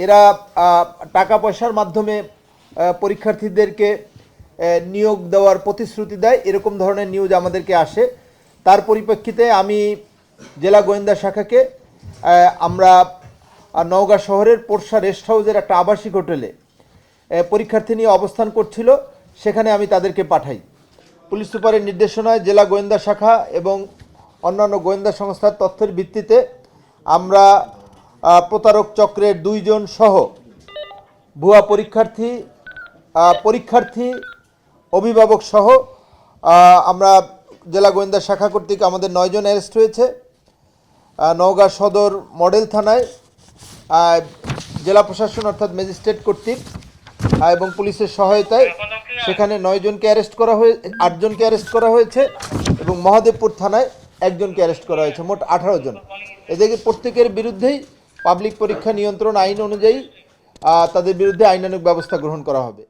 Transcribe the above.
এরা টাকা পয়সার মাধ্যমে পরীক্ষার্থীদেরকে নিয়োগ দেওয়ার প্রতিশ্রুতি দেয়, এরকম ধরনের নিউজ আমাদেরকে আসে। তার পরিপ্রেক্ষিতে আমি জেলা গোয়েন্দা শাখাকে আমরা নওগাঁ শহরের পোরশা রেস্ট হাউসের একটা আবাসিক হোটেলে পরীক্ষার্থী নিয়ে অবস্থান করছিল, সেখানে আমি তাদেরকে পাঠাই। পুলিশ সুপারের নির্দেশনায় জেলা গোয়েন্দা শাখা এবং অন্যান্য গোয়েন্দা সংস্থার তথ্যের ভিত্তিতে আমরা প্রতারক চক্রের 2 জন সহ ভুয়া পরীক্ষার্থী অভিভাবক সহ আমরা জেলা গোয়েন্দা শাখা কর্তৃক আমাদের 9 জন অ্যারেস্ট হয়েছে। নওগাঁ সদর মডেল থানায় জেলা প্রশাসন অর্থাৎ ম্যাজিস্ট্রেট কর্তৃক এবং পুলিশের সহায়তায় সেখানে 9 জনকে অ্যারেস্ট করা হয়ে 8 জনকে অ্যারেস্ট করা হয়েছে এবং মহাদেবপুর থানায় 1 জনকে অ্যারেস্ট করা হয়েছে, মোট 18 জন। এদের প্রত্যেকের বিরুদ্ধেই পাবলিক পরীক্ষা নিয়ন্ত্রণ আইন অনুযায়ী তাদের বিরুদ্ধে আইনানুগ ব্যবস্থা গ্রহণ করা হবে।